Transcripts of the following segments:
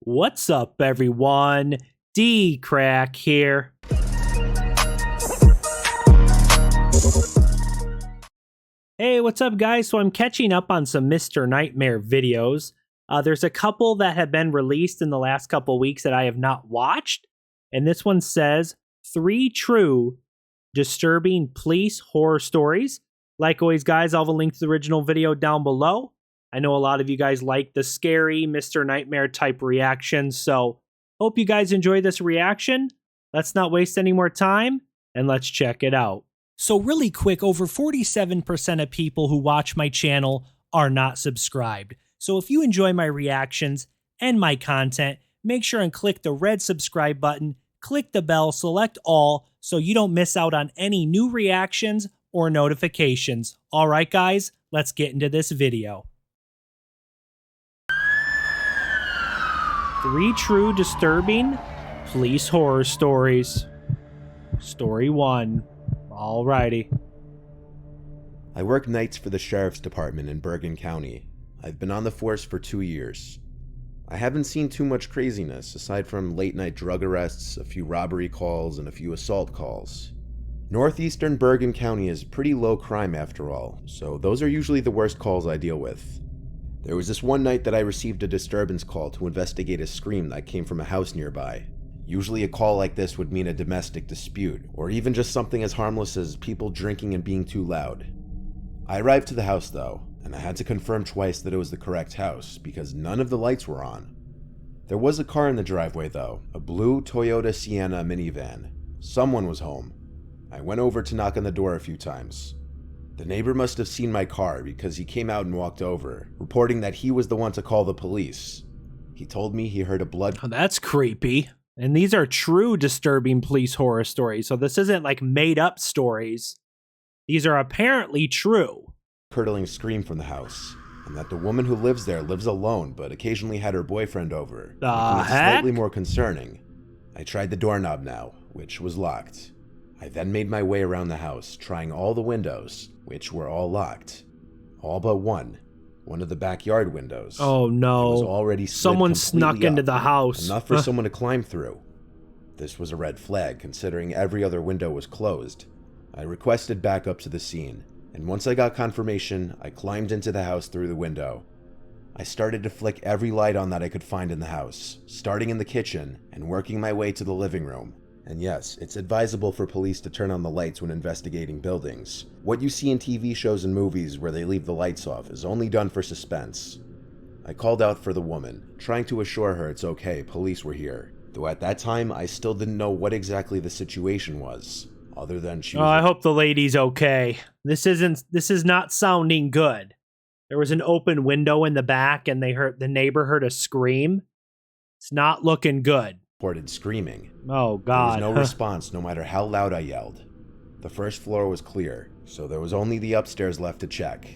What's up, everyone? DKRACK here. Hey, what's up, guys? So I'm catching up on some Mr. Nightmare videos. There's a couple that have been released in the last couple weeks that I have not watched. And this one says 3 true disturbing police horror stories. Like always, guys, I'll have a link to the original video down below. I know a lot of you guys like the scary Mr. Nightmare type reactions, so hope you guys enjoy this reaction. Let's not waste any more time, and let's check it out. So really quick, over 47% of people who watch my channel are not subscribed. So if you enjoy my reactions and my content, make sure and click the red subscribe button, click the bell, select all, so you don't miss out on any new reactions or notifications. All right, guys, let's get into this video. 3 true disturbing police horror stories. Story 1. Alrighty. I work nights for the Sheriff's Department in Bergen County. I've been on the force for 2 years. I haven't seen too much craziness aside from late night drug arrests, a few robbery calls, and a few assault calls. Northeastern Bergen County is pretty low crime after all, so those are usually the worst calls I deal with. There was this one night that I received a disturbance call to investigate a scream that came from a house nearby. Usually a call like this would mean a domestic dispute, or even just something as harmless as people drinking and being too loud. I arrived to the house though, and I had to confirm twice that it was the correct house, because none of the lights were on. There was a car in the driveway though, a blue Toyota Sienna minivan. Someone was home. I went over to knock on the door a few times. The neighbor must have seen my car because he came out and walked over, reporting that he was the one to call the police. He told me he heard a blood... Oh, that's creepy. And these are true disturbing police horror stories, so this isn't like made up stories. These are apparently true. ...curdling scream from the house, and that the woman who lives there lives alone but occasionally had her boyfriend over. The heck? Slightly more concerning. I tried the doorknob now, which was locked. I then made my way around the house, trying all the windows, which were all locked. All but one of the backyard windows. Oh no. It was already someone snuck into the house. Enough for someone to climb through. This was a red flag, considering every other window was closed. I requested backup to the scene, and once I got confirmation, I climbed into the house through the window. I started to flick every light on that I could find in the house, starting in the kitchen and working my way to the living room. And yes, it's advisable for police to turn on the lights when investigating buildings. What you see in TV shows and movies where they leave the lights off is only done for suspense. I called out for the woman, trying to assure her it's okay, police were here. Though at that time, I still didn't know what exactly the situation was, other than she was... Oh, I hope the lady's okay. This is not sounding good. There was an open window in the back and the neighbor heard a scream. It's not looking good. Reported screaming. Oh God. There was no response no matter how loud I yelled. The first floor was clear, so there was only the upstairs left to check.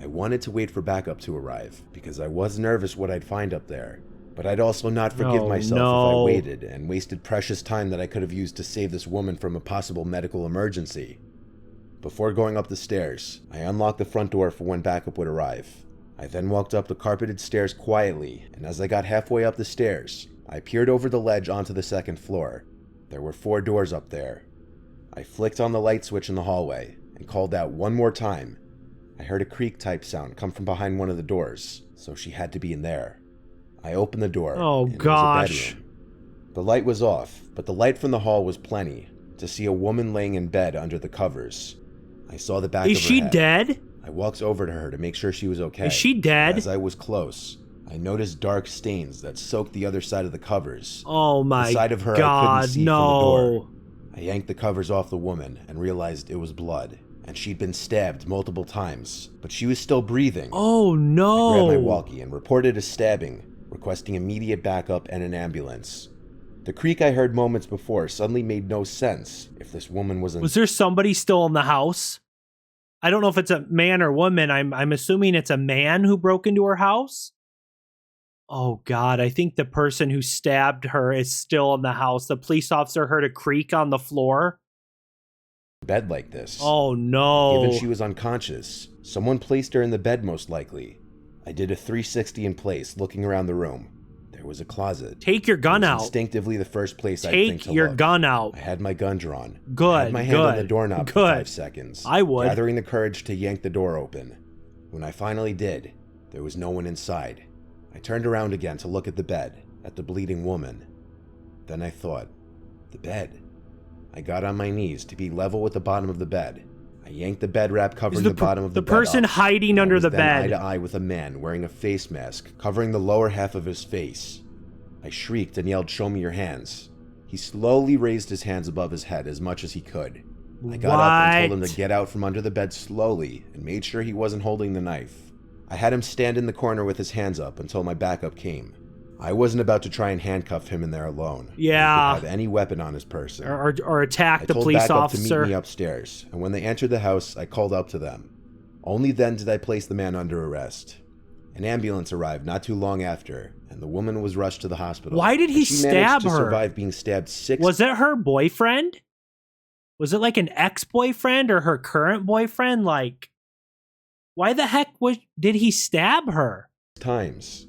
I wanted to wait for backup to arrive, because I was nervous what I'd find up there. But I'd also not forgive myself if I waited and wasted precious time that I could have used to save this woman from a possible medical emergency. Before going up the stairs, I unlocked the front door for when backup would arrive. I then walked up the carpeted stairs quietly, and as I got halfway up the stairs, I peered over the ledge onto the second floor. There were 4 doors up there. I flicked on the light switch in the hallway and called out one more time. I heard a creak type sound come from behind one of the doors, so she had to be in there. I opened the door. Oh and gosh. it was a bedroom. The light was off, but the light from the hall was plenty to see a woman laying in bed under the covers. I saw the back of her head. Is she dead? I walked over to her to make sure she was okay. Is she dead? As I was close, I noticed dark stains that soaked the other side of the covers. Oh my the side of her God, I couldn't see no. from the door. I yanked the covers off the woman and realized it was blood, and she'd been stabbed multiple times, but she was still breathing. Oh no. I grabbed my walkie and reported a stabbing, requesting immediate backup and an ambulance. The creak I heard moments before suddenly made no sense if this woman was in... Was there somebody still in the house? I don't know if it's a man or woman. I'm assuming it's a man who broke into her house. Oh God, I think the person who stabbed her is still in the house. The police officer heard a creak on the floor. Bed like this. Oh no. Given she was unconscious, someone placed her in the bed most likely. I did a 360 in place, looking around the room. There There was a closet. Take your gun out. Instinctively, the first place I think to Take your look. gun out. I had my gun drawn. Good. I had my hand on the doorknob for 5 seconds. I would. Gathering the courage to yank the door open. When I finally did, there was no one inside. I turned around again to look at the bed, at the bleeding woman. Then I thought, the bed. I got on my knees to be level with the bottom of the bed. I yanked the bed wrap covering the bottom of the bed. The person up, hiding under the then bed. eye to eye with a man wearing a face mask covering the lower half of his face. I shrieked and yelled, "Show me your hands." He slowly raised his hands above his head as much as he could. I got up and told him to get out from under the bed slowly and made sure he wasn't holding the knife. I had him stand in the corner with his hands up until my backup came. I wasn't about to try and handcuff him in there alone. Yeah. He could have any weapon on his person. Or attack the police officer. I told backup to meet me upstairs, and when they entered the house, I called up to them. Only then did I place the man under arrest. An ambulance arrived not too long after, and the woman was rushed to the hospital. Why did he stab her? She managed to survive being stabbed 6 times. Was it her boyfriend? Was it like an ex-boyfriend or her current boyfriend? Like, why the heck did he stab her? Times.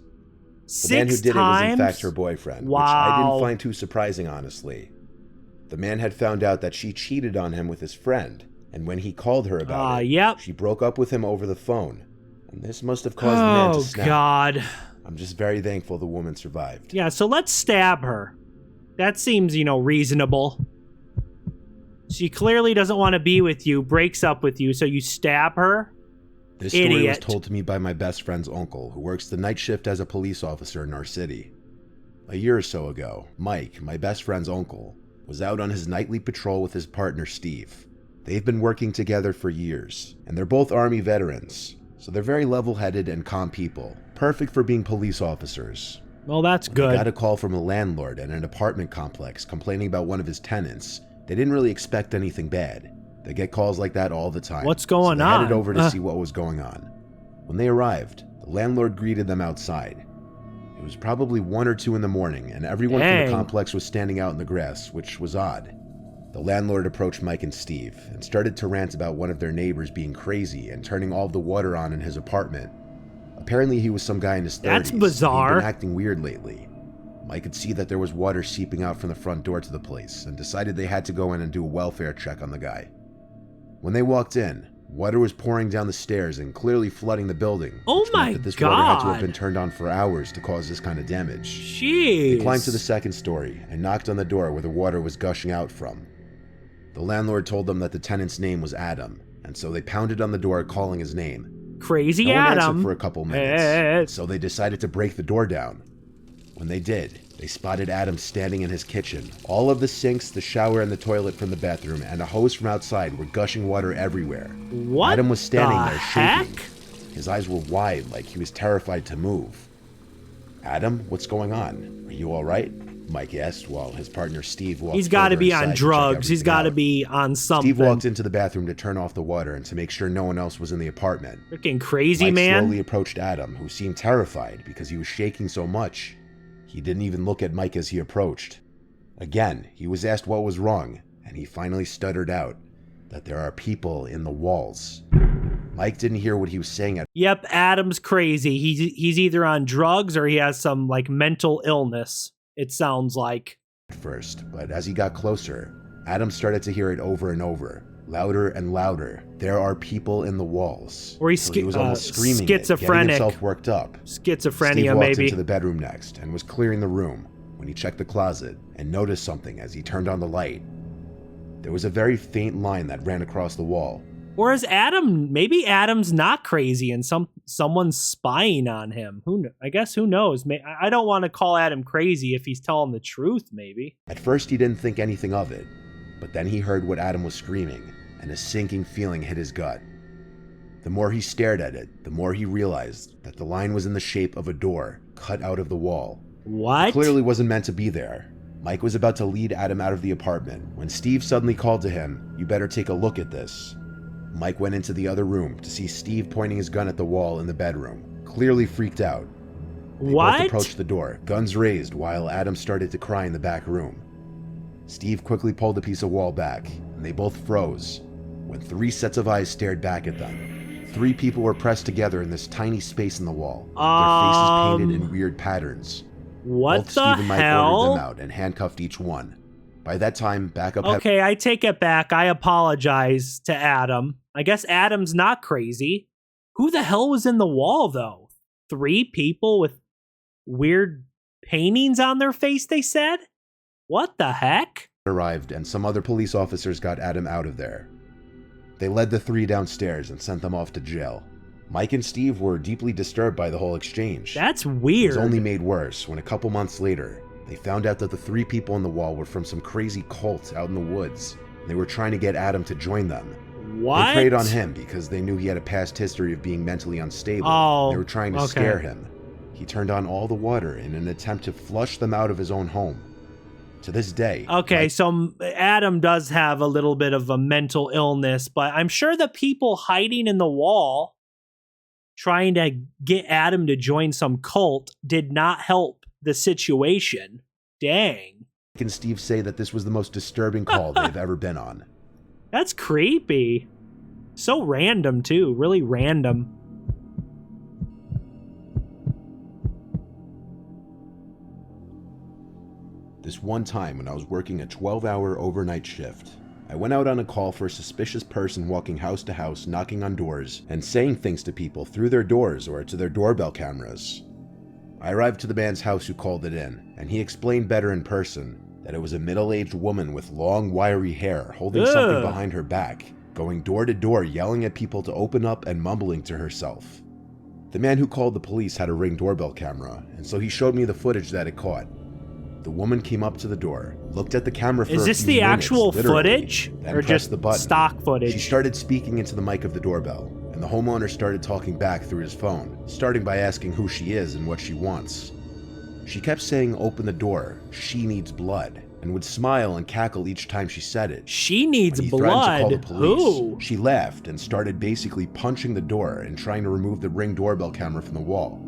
6 The man who did it was in fact her boyfriend, Wow. which I didn't find too surprising, honestly. The man had found out that she cheated on him with his friend, and when he called her about it, yep. she broke up with him over the phone. And this must have caused the man to snap. Oh, God. I'm just very thankful the woman survived. Yeah, so let's stab her. That seems, reasonable. She clearly doesn't want to be with you, breaks up with you, so you stab her? This story was told to me by my best friend's uncle, who works the night shift as a police officer in our city. A year or so ago, Mike, my best friend's uncle, was out on his nightly patrol with his partner Steve. They've been working together for years, and they're both Army veterans, so they're very level-headed and calm people, perfect for being police officers. Well, that's When good. They got a call from a landlord at an apartment complex complaining about one of his tenants. They didn't really expect anything bad. They get calls like that all the time. What's going so on? They headed over to see what was going on. When they arrived, the landlord greeted them outside. It was probably 1 or 2 in the morning, and everyone from the complex was standing out in the grass, which was odd. The landlord approached Mike and Steve and started to rant about one of their neighbors being crazy and turning all of the water on in his apartment. Apparently he was some guy in his 30s. That's bizarre. He'd been acting weird lately. Mike could see that there was water seeping out from the front door to the place and decided they had to go in and do a welfare check on the guy. When they walked in, water was pouring down the stairs and clearly flooding the building. Oh my that this God. water had to have been turned on for hours to cause this kind of damage. Jeez. They climbed to the second story and knocked on the door where the water was gushing out from. The landlord told them that the tenant's name was Adam, and so they pounded on the door calling his name. Crazy no one Adam. answered for a couple minutes, so they decided to break the door down. When they did, they spotted Adam standing in his kitchen. All of the sinks, the shower, and the toilet from the bathroom, and a hose from outside were gushing water everywhere. What Adam was standing the there heck? shaking. His eyes were wide, like he was terrified to move. "Adam, what's going on? Are you all right?" Mike asked while his partner Steve walked He's got to further be inside on to check drugs. He's everything got to out. be on something. Steve walked into the bathroom to turn off the water and to make sure no one else was in the apartment. Freaking crazy, Mike man. slowly approached Adam, who seemed terrified because he was shaking so much. He didn't even look at Mike as he approached. Again, he was asked what was wrong, and he finally stuttered out that there are people in the walls. Mike didn't hear what he was saying at Yep, Adam's crazy. He's either on drugs or he has some mental illness. It sounds like. first, but as he got closer, Adam started to hear it over and over, louder and louder. "There are people in the walls." Or he's So he was almost screaming it, schizophrenic. getting himself worked up. Schizophrenia, Steve walked maybe. into the bedroom next and was clearing the room when he checked the closet and noticed something as he turned on the light. There was a very faint line that ran across the wall. Or is maybe Adam's not crazy and someone's spying on him. I guess who knows? I don't want to call Adam crazy if he's telling the truth, maybe. At first he didn't think anything of it, but then he heard what Adam was screaming, and a sinking feeling hit his gut. The more he stared at it, the more he realized that the line was in the shape of a door cut out of the wall. What? It clearly wasn't meant to be there. Mike was about to lead Adam out of the apartment when Steve suddenly called to him, "You better take a look at this." Mike went into the other room to see Steve pointing his gun at the wall in the bedroom, clearly freaked out. They What? both approached the door, guns raised, while Adam started to cry in the back room. Steve quickly pulled a piece of wall back, and they both froze when 3 sets of eyes stared back at them. 3 people were pressed together in this tiny space in the wall, their faces painted in weird patterns. What Both the Steve and Mike ordered hell? them out and handcuffed each one. By that time, backup Okay, I take it back. I apologize to Adam. I guess Adam's not crazy. Who the hell was in the wall, though? 3 people with weird paintings on their face, they said? What the heck? arrived and some other police officers got Adam out of there. They led the 3 downstairs and sent them off to jail. Mike and Steve were deeply disturbed by the whole exchange. That's It weird. was only made worse when a couple months later, they found out that the 3 people on the wall were from some crazy cult out in the woods. They were trying to get Adam to join them. What? They preyed on him because they knew he had a past history of being mentally unstable. Oh, they were trying to scare him. He turned on all the water in an attempt to flush them out of his own home. To this day. Okay, so Adam does have a little bit of a mental illness, but I'm sure the people hiding in the wall trying to get Adam to join some cult did not help the situation. Dang. Mike and Steve say that this was the most disturbing call they've ever been on. That's creepy. So random, too. Really random. This one time when I was working a 12-hour overnight shift, I went out on a call for a suspicious person walking house to house, knocking on doors, and saying things to people through their doors or to their doorbell cameras. I arrived to the man's house who called it in, and he explained better in person that it was a middle-aged woman with long, wiry hair holding something behind her back, going door to door yelling at people to open up and mumbling to herself. The man who called the police had a Ring doorbell camera, and so he showed me the footage that it caught. The woman came up to the door, looked at the camera for a few minutes. Is this the actual footage? Then Or pressed just the button. stock footage? She started speaking into the mic of the doorbell, and the homeowner started talking back through his phone, starting by asking who she is and what she wants. She kept saying, "Open the door, she needs blood," and would smile and cackle each time she said it. She needs When he threatened to call blood. the police, Who? she laughed and started basically punching the door and trying to remove the Ring doorbell camera from the wall.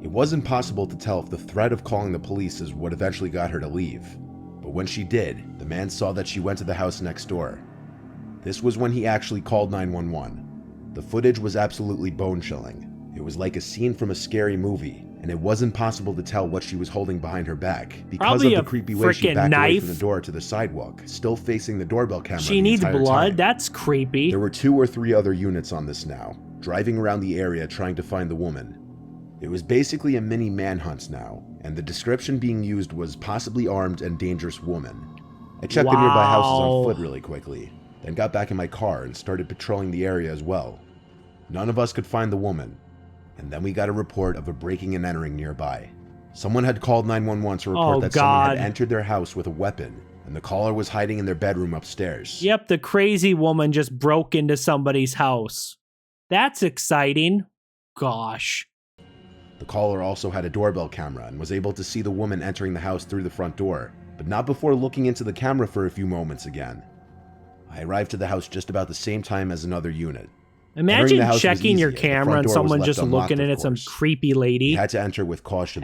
It wasn't possible to tell if the threat of calling the police is what eventually got her to leave. But when she did, the man saw that she went to the house next door. This was when he actually called 911. The footage was absolutely bone-chilling. It was like a scene from a scary movie, and it wasn't possible to tell what she was holding behind her back because Probably of a the creepy way she frickin' backed away knife. from the door to the sidewalk, still facing the doorbell camera. She the needs entire blood? time. That's creepy. There were 2 or 3 other units on this now, driving around the area trying to find the woman. It was basically a mini manhunt now, and the description being used was possibly armed and dangerous woman. I checked the nearby houses on foot really quickly, then got back in my car and started patrolling the area as well. None of us could find the woman, and then we got a report of a breaking and entering nearby. Someone had called 911 to report that someone had entered their house with a weapon, and the caller was hiding in their bedroom upstairs. Yep, the crazy woman just broke into somebody's house. That's exciting. Gosh. The caller also had a doorbell camera and was able to see the woman entering the house through the front door, but not before looking into the camera for a few moments again. I arrived to the house just about the same time as another unit. Imagine checking your camera and someone just looking in at some creepy lady. We had to enter with caution,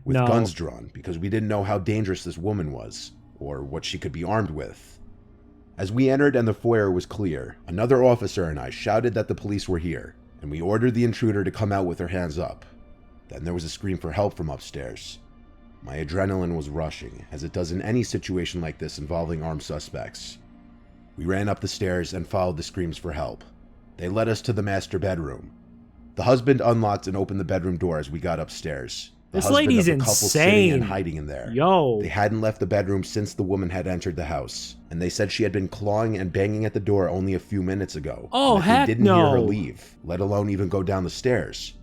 with guns drawn, because we didn't know how dangerous this woman was, or what she could be armed with. As we entered and the foyer was clear, another officer and I shouted that the police were here, and we ordered the intruder to come out with her hands up. Then there was a scream for help from upstairs. My adrenaline was rushing, as it does in any situation like this involving armed suspects. We ran up the stairs and followed the screams for help. They led us to the master bedroom. The husband unlocked and opened the bedroom door as we got upstairs. This lady's insane. Sitting and hiding in there. Yo. They hadn't left the bedroom since the woman had entered the house, and they said she had been clawing and banging at the door only a few minutes ago. Oh, heck they didn't hear her leave, let alone even go down the stairs.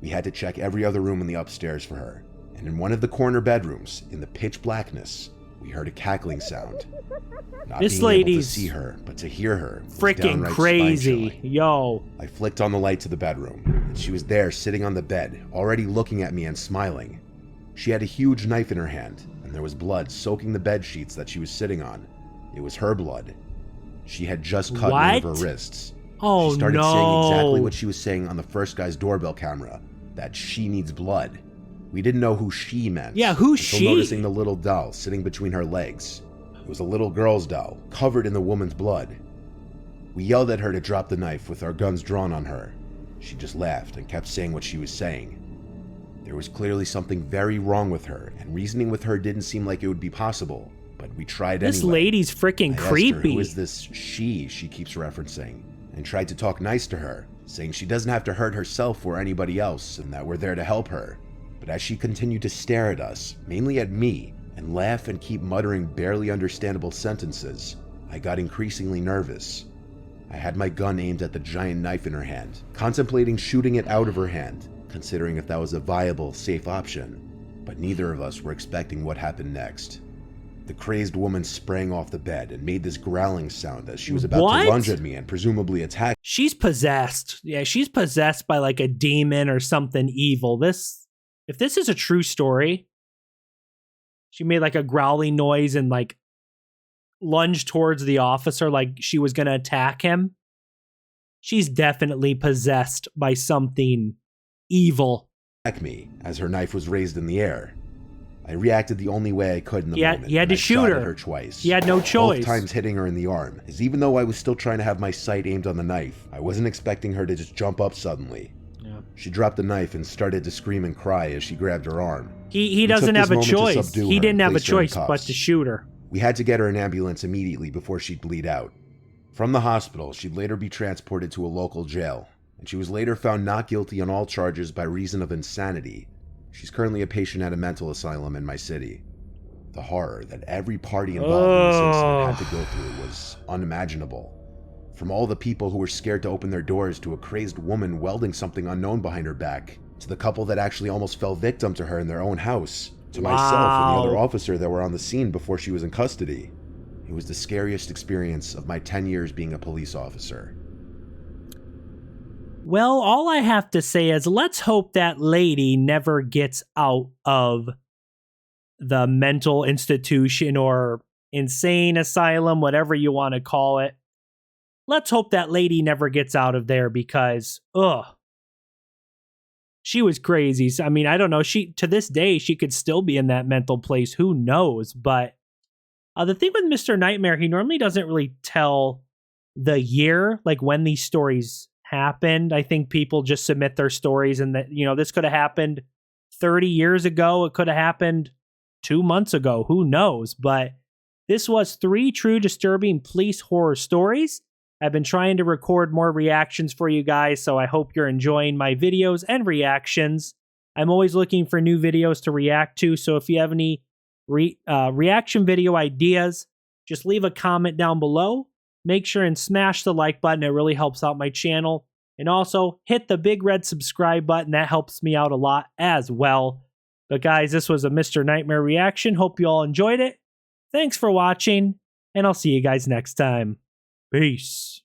We had to check every other room in the upstairs for her, and in one of the corner bedrooms, in the pitch blackness, we heard a cackling sound. Not this being lady's able to see her, but to hear her was freaking crazy. Yo. I flicked on the light to the bedroom, and she was there sitting on the bed, already looking at me and smiling. She had a huge knife in her hand, and there was blood soaking the bed sheets that she was sitting on. It was her blood. She had just cut one of her wrists. Oh, she started saying exactly what she was saying on the first guy's doorbell camera, that she needs blood. We didn't know who she meant. Yeah, who's she? Noticing the little doll sitting between her legs. It was a little girl's doll, covered in the woman's blood. We yelled at her to drop the knife with our guns drawn on her. She just laughed and kept saying what she was saying. There was clearly something very wrong with her, and reasoning with her didn't seem like it would be possible, but we tried anyway. This lady's freaking I asked creepy. her, who is this she keeps referencing, and tried to talk nice to her, saying she doesn't have to hurt herself or anybody else, and that we're there to help her. But as she continued to stare at us, mainly at me, and laugh and keep muttering barely understandable sentences, I got increasingly nervous. I had my gun aimed at the giant knife in her hand, contemplating shooting it out of her hand, considering if that was a viable, safe option, but neither of us were expecting what happened next. The crazed woman sprang off the bed and made this growling sound as she was about to lunge at me and presumably attack. She's possessed. Yeah, she's possessed by like a demon or something evil. If this is a true story, she made like a growling noise and like lunged towards the officer like she was going to attack him. She's definitely possessed by something evil. Me as her knife was raised in the air. I reacted the only way I could in the moment. You had to shoot her. Her twice. You had no choice. Both times hitting her in the arm, as even though I was still trying to have my sight aimed on the knife, I wasn't expecting her to just jump up suddenly. Yeah. She dropped the knife and started to scream and cry as she grabbed her arm. He doesn't have a choice. He didn't have a choice but to shoot her. We had to get her an ambulance immediately before she'd bleed out. From the hospital, she'd later be transported to a local jail, and she was later found not guilty on all charges by reason of insanity. She's currently a patient at a mental asylum in my city. The horror that every party involved in this incident had to go through was unimaginable. From all the people who were scared to open their doors to a crazed woman welding something unknown behind her back, to the couple that actually almost fell victim to her in their own house, to myself and the other officer that were on the scene before she was in custody. It was the scariest experience of my 10 years being a police officer. Well, all I have to say is let's hope that lady never gets out of the mental institution or insane asylum, whatever you want to call it. Let's hope that lady never gets out of there because, she was crazy. I mean, I don't know. To this day, she could still be in that mental place. Who knows? But the thing with Mr. Nightmare, he normally doesn't really tell the year, like when these stories happened. I think people just submit their stories and that, this could have happened 30 years ago. It could have happened 2 months ago. Who knows? But this was 3 true disturbing police horror stories. I've been trying to record more reactions for you guys, so I hope you're enjoying my videos and reactions. I'm always looking for new videos to react to, so if you have any reaction video ideas, just leave a comment down below. Make sure and smash the like button. It really helps out my channel. And also, hit the big red subscribe button. That helps me out a lot as well. But guys, this was a Mr. Nightmare reaction. Hope you all enjoyed it. Thanks for watching, and I'll see you guys next time. Peace.